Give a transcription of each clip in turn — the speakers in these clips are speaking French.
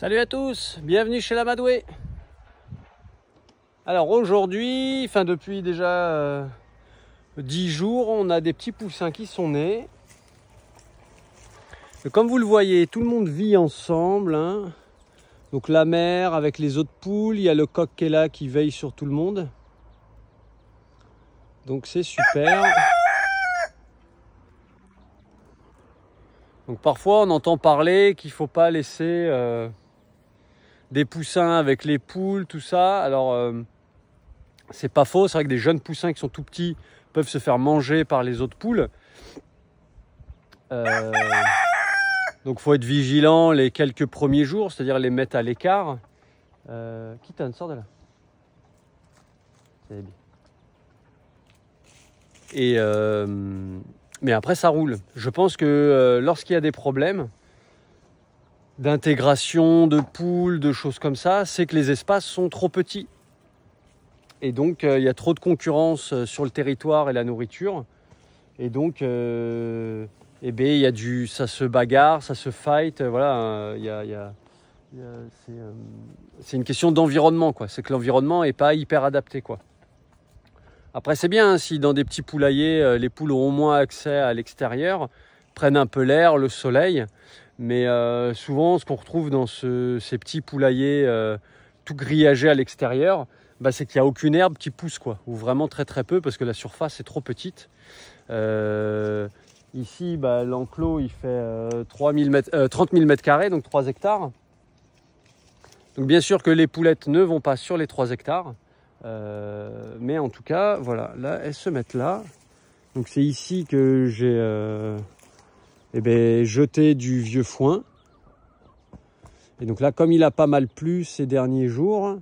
Salut à tous, bienvenue chez l'Amadoué. Alors aujourd'hui, depuis déjà 10 jours, on a des petits poussins qui sont nés. Et comme vous le voyez, tout le monde vit ensemble, hein. Donc la mère avec les autres poules, il y a le coq qui est là qui veille sur tout le monde. Donc c'est super. Donc parfois on entend parler qu'il ne faut pas laisser des poussins avec les poules, tout ça. Alors c'est pas faux, c'est vrai que des jeunes poussins qui sont tout petits peuvent se faire manger par les autres poules. Donc il faut être vigilant les quelques premiers jours, c'est-à-dire les mettre à l'écart. Keaton, sors de là. C'est bien. Et mais après ça roule. Je pense que lorsqu'il y a des problèmes d'intégration de poules, de choses comme ça, c'est que les espaces sont trop petits. Et donc il y a trop de concurrence sur le territoire et la nourriture. Et donc il y a ça se bagarre, ça se fight. Voilà, c'est une question d'environnement, quoi. C'est que l'environnement n'est pas hyper adapté, quoi. Après c'est bien hein, si dans des petits poulaillers, les poules ont au moins accès à l'extérieur, prennent un peu l'air, le soleil. Mais souvent, ce qu'on retrouve dans ces petits poulaillers tout grillagés à l'extérieur, c'est qu'il n'y a aucune herbe qui pousse, quoi, ou vraiment très très peu, parce que la surface est trop petite. Ici, l'enclos, il fait 30 000 m², donc 3 hectares. Donc bien sûr que les poulettes ne vont pas sur les 3 hectares. Mais en tout cas, voilà, là, elles se mettent là. Donc c'est ici que j'ai jeté du vieux foin. Et donc là, comme il a pas mal plu ces derniers jours,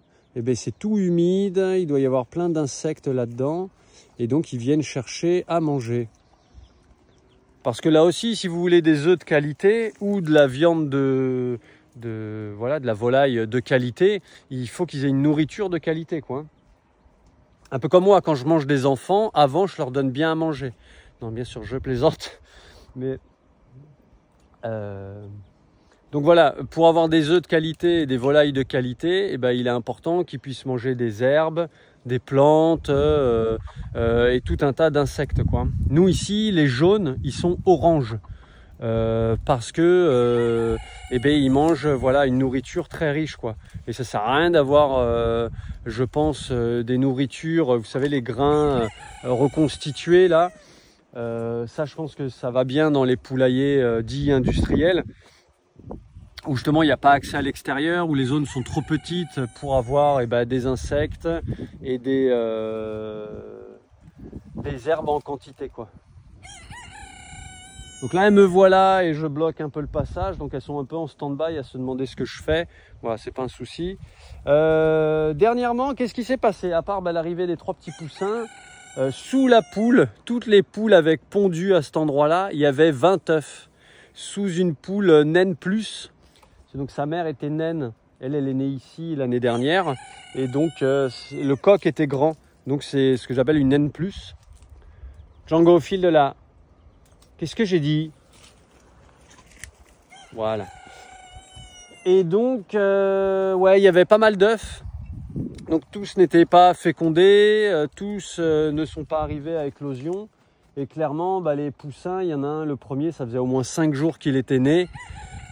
c'est tout humide, il doit y avoir plein d'insectes là-dedans. Et donc ils viennent chercher à manger. Parce que là aussi, si vous voulez des œufs de qualité ou de la viande de la volaille de qualité, il faut qu'ils aient une nourriture de qualité, quoi. Un peu comme moi, quand je mange des enfants, avant je leur donne bien à manger. Non, bien sûr, je plaisante. Mais donc voilà, pour avoir des œufs de qualité et des volailles de qualité, il est important qu'ils puissent manger des herbes, des plantes et tout un tas d'insectes, quoi. Nous ici, les jaunes, ils sont oranges parce que ils mangent une nourriture très riche, quoi. Et ça sert à rien d'avoir, je pense, des nourritures, vous savez, les grains reconstitués là. Ça, je pense que ça va bien dans les poulaillers dits industriels, où justement il n'y a pas accès à l'extérieur, où les zones sont trop petites pour avoir des insectes et des herbes en quantité, quoi. Donc là, elles me voilà et je bloque un peu le passage, donc elles sont un peu en stand-by à se demander ce que je fais. Voilà, c'est pas un souci. Dernièrement, qu'est-ce qui s'est passé? À part l'arrivée des 3 petits poussins, sous la poule, toutes les poules avaient pondu à cet endroit-là, il y avait 20 œufs. Sous une poule naine plus, donc sa mère était naine, elle est née ici l'année dernière, et donc le coq était grand, donc c'est ce que j'appelle une naine plus. Django, au fil de là. Qu'est-ce que j'ai dit? Voilà. Et donc, il y avait pas mal d'œufs. Donc tous n'étaient pas fécondés, tous ne sont pas arrivés à éclosion. Et clairement, les poussins, il y en a un, le premier, ça faisait au moins 5 jours qu'il était né.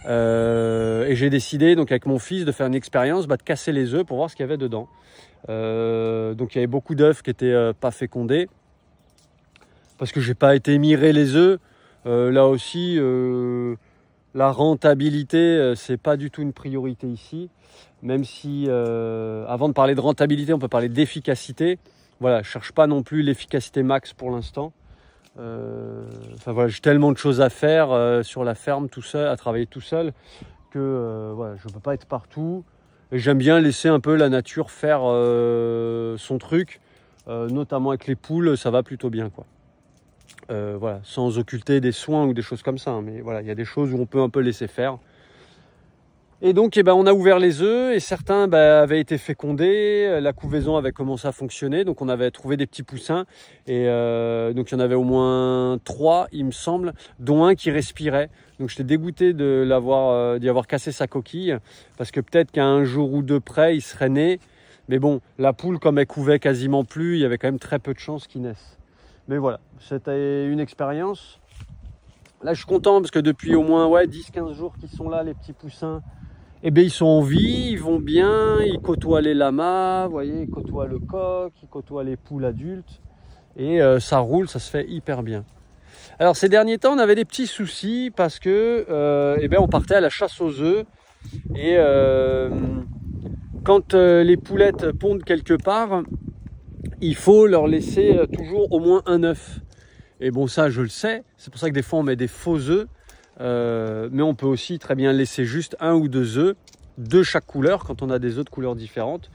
Et j'ai décidé, donc avec mon fils, de faire une expérience, de casser les œufs pour voir ce qu'il y avait dedans. Donc il y avait beaucoup d'œufs qui n'étaient pas fécondés. Parce que j'ai pas été mirer les œufs. Là aussi, la rentabilité, c'est pas du tout une priorité ici. Même si, avant de parler de rentabilité, on peut parler d'efficacité. Voilà, je cherche pas non plus l'efficacité max pour l'instant. J'ai tellement de choses à faire sur la ferme tout seul, à travailler tout seul, que je peux pas être partout. Et j'aime bien laisser un peu la nature faire son truc, notamment avec les poules, ça va plutôt bien, quoi. Sans occulter des soins ou des choses comme ça, hein, mais voilà, il y a des choses où on peut un peu laisser faire. Et donc, on a ouvert les œufs et certains avaient été fécondés, la couvaison avait commencé à fonctionner, donc on avait trouvé des petits poussins. Et donc, il y en avait au moins 3, il me semble, dont un qui respirait. Donc, j'étais dégoûté d'y avoir cassé sa coquille, parce que peut-être qu'à un jour ou deux près, il serait né. Mais bon, la poule, comme elle couvait quasiment plus, il y avait quand même très peu de chances qu'il naisse. Mais voilà, c'était une expérience. Là, je suis content parce que depuis au moins 10-15 jours qu'ils sont là, les petits poussins. Ils sont en vie, ils vont bien, ils côtoient les lamas, vous voyez, ils côtoient le coq, ils côtoient les poules adultes. Et ça roule, ça se fait hyper bien. Alors ces derniers temps, on avait des petits soucis parce que on partait à la chasse aux œufs. Et quand les poulettes pondent quelque part, il faut leur laisser toujours au moins un œuf. Et bon, ça je le sais, c'est pour ça que des fois on met des faux œufs. Mais on peut aussi très bien laisser juste 1 ou 2 œufs de chaque couleur quand on a des œufs de couleurs différentes,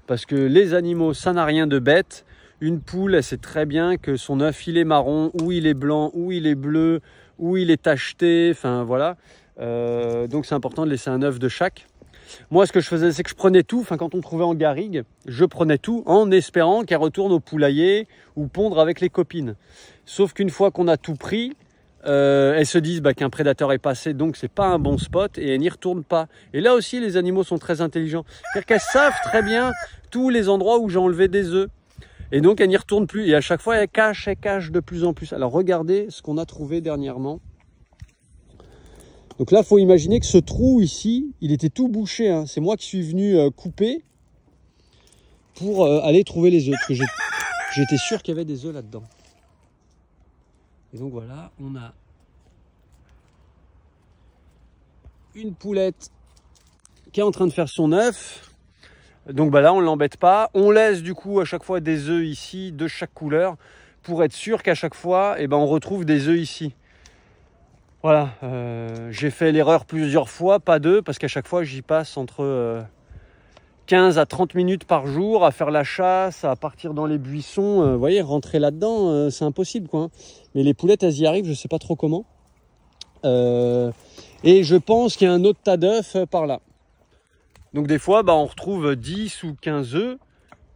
parce que les animaux, ça n'a rien de bête. Une poule, elle sait très bien que son œuf, il est marron, ou il est blanc, ou il est bleu, ou il est tacheté, enfin voilà. Donc c'est important de laisser un œuf de chaque. Moi, ce que je faisais, c'est que je prenais tout, quand on trouvait en garrigue, je prenais tout en espérant qu'elle retourne au poulailler ou pondre avec les copines. Sauf qu'une fois qu'on a tout pris, elles se disent qu'un prédateur est passé, donc c'est pas un bon spot, et elles n'y retournent pas. Et là aussi, les animaux sont très intelligents. C'est-à-dire qu'elles savent très bien tous les endroits où j'ai enlevé des œufs. Et donc, elles n'y retournent plus. Et à chaque fois, elles cachent de plus en plus. Alors, regardez ce qu'on a trouvé dernièrement. Donc là, il faut imaginer que ce trou ici, il était tout bouché, hein. C'est moi qui suis venu couper pour aller trouver les œufs. Parce que j'étais sûr qu'il y avait des œufs là-dedans. Et donc voilà, on a une poulette qui est en train de faire son œuf. Donc là, on ne l'embête pas. On laisse du coup à chaque fois des œufs ici de chaque couleur pour être sûr qu'à chaque fois, on retrouve des œufs ici. Voilà, j'ai fait l'erreur plusieurs fois, pas d'œufs, parce qu'à chaque fois, j'y passe entre 15 à 30 minutes par jour à faire la chasse, à partir dans les buissons. Vous voyez, rentrer là-dedans, c'est impossible, quoi. Mais les poulettes, elles y arrivent, je ne sais pas trop comment. Et je pense qu'il y a un autre tas d'œufs par là. Donc des fois, on retrouve 10 ou 15 œufs.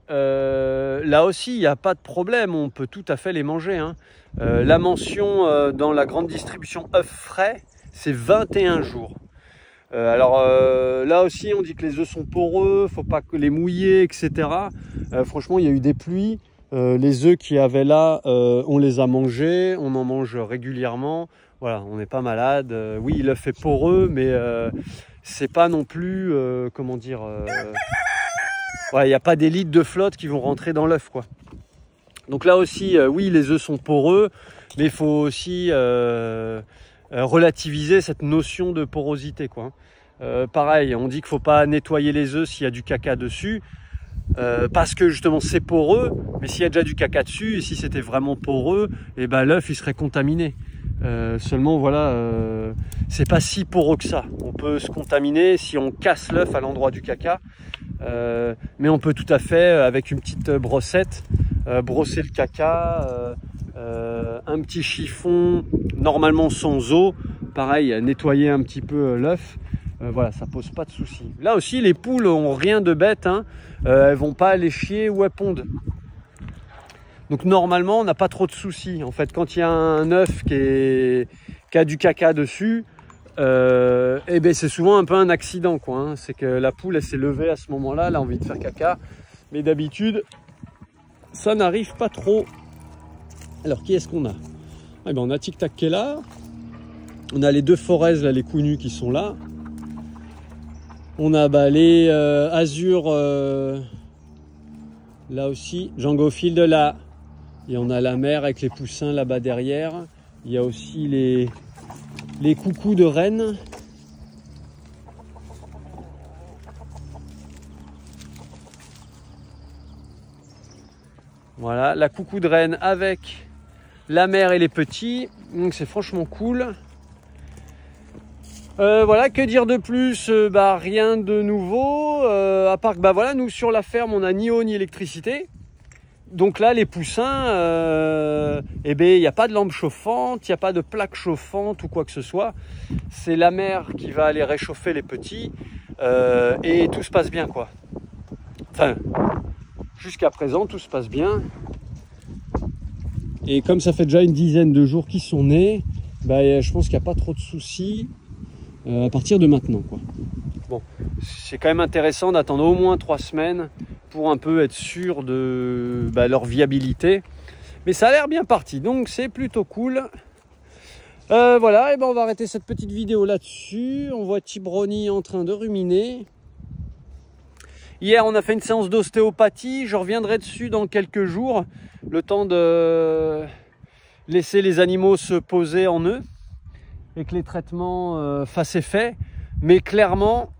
Là aussi, il n'y a pas de problème, on peut tout à fait les manger, hein. La mention dans la grande distribution œufs frais, c'est 21 jours. Là aussi, on dit que les œufs sont poreux, faut pas que les mouiller, etc. Franchement, il y a eu des pluies. Les œufs qu'il y avait là, on les a mangés, on en mange régulièrement. Voilà, on n'est pas malade. Oui, l'œuf est poreux, mais c'est pas non plus, il n'y a pas des litres de flotte qui vont rentrer dans l'œuf, quoi. Donc là aussi, oui, les œufs sont poreux, mais il faut aussi relativiser cette notion de porosité, quoi. Pareil, on dit qu'il ne faut pas nettoyer les œufs s'il y a du caca dessus, parce que justement c'est poreux, mais s'il y a déjà du caca dessus, et si c'était vraiment poreux, l'œuf il serait contaminé. Seulement voilà, c'est pas si poreux que ça. On peut se contaminer si on casse l'œuf à l'endroit du caca, mais on peut tout à fait, avec une petite brossette, brosser le caca, un petit chiffon, normalement sans eau, pareil, nettoyer un petit peu l'œuf. Voilà, ça pose pas de soucis. Là aussi, les poules ont rien de bête, hein. Elles vont pas aller chier ou elles pondent. Donc normalement, on n'a pas trop de soucis. En fait, quand il y a un œuf qui a du caca dessus, c'est souvent un peu un accident, quoi, hein. C'est que la poule, elle s'est levée à ce moment-là, elle a envie de faire caca. Mais d'habitude, ça n'arrive pas trop. Alors, qui est-ce qu'on a? On a Tic Tac qui est là. On a les deux Forez, là, les coups nus qui sont là. On a les Azur, là aussi. Django Field là. Et on a la mère avec les poussins là-bas derrière. Il y a aussi les coucous de reine. Voilà, la coucou de reine avec la mère et les petits. Donc c'est franchement cool. Voilà, que dire de plus? Rien de nouveau. À part que nous sur la ferme, on n'a ni eau ni électricité. Donc là, les poussins, eh ben, il n'y a pas de lampe chauffante, il n'y a pas de plaque chauffante ou quoi que ce soit. C'est la mère qui va aller réchauffer les petits et tout se passe bien, quoi. Enfin, jusqu'à présent, tout se passe bien. Et comme ça fait déjà une dizaine de jours qu'ils sont nés, bah, je pense qu'il n'y a pas trop de soucis à partir de maintenant, quoi. Bon, c'est quand même intéressant d'attendre au moins 3 semaines pour un peu être sûr de leur viabilité. Mais ça a l'air bien parti, donc c'est plutôt cool. Voilà, et ben on va arrêter cette petite vidéo là-dessus. On voit Tibroni en train de ruminer. Hier, on a fait une séance d'ostéopathie. Je reviendrai dessus dans quelques jours. Le temps de laisser les animaux se poser en eux et que les traitements fassent effet. Mais clairement,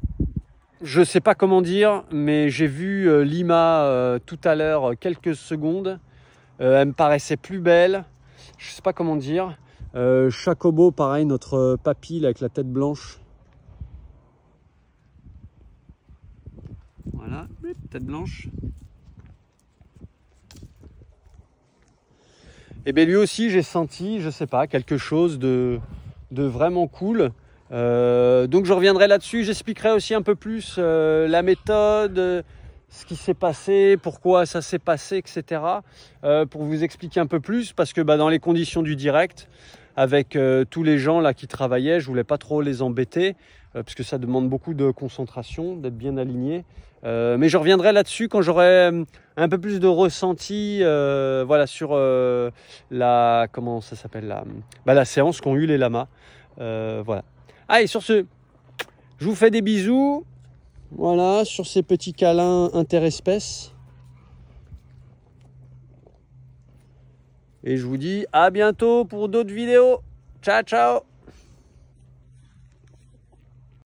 je ne sais pas comment dire, mais j'ai vu Lima tout à l'heure quelques secondes. Elle me paraissait plus belle. Je ne sais pas comment dire. Chacobo, pareil, notre papy là, avec la tête blanche. Voilà, tête blanche. Et bien lui aussi, j'ai senti, je sais pas, quelque chose de vraiment cool. Donc je reviendrai là-dessus, j'expliquerai aussi un peu plus la méthode, ce qui s'est passé, pourquoi ça s'est passé, etc. Pour vous expliquer un peu plus, parce que dans les conditions du direct, avec tous les gens là qui travaillaient, je voulais pas trop les embêter, parce que ça demande beaucoup de concentration, d'être bien aligné. Mais je reviendrai là-dessus quand j'aurai un peu plus de ressenti voilà, sur la, comment ça s'appelle, la séance qu'ont eu les lamas. Voilà. Allez, sur ce, je vous fais des bisous. Voilà, sur ces petits câlins interespèces. Et je vous dis à bientôt pour d'autres vidéos. Ciao, ciao!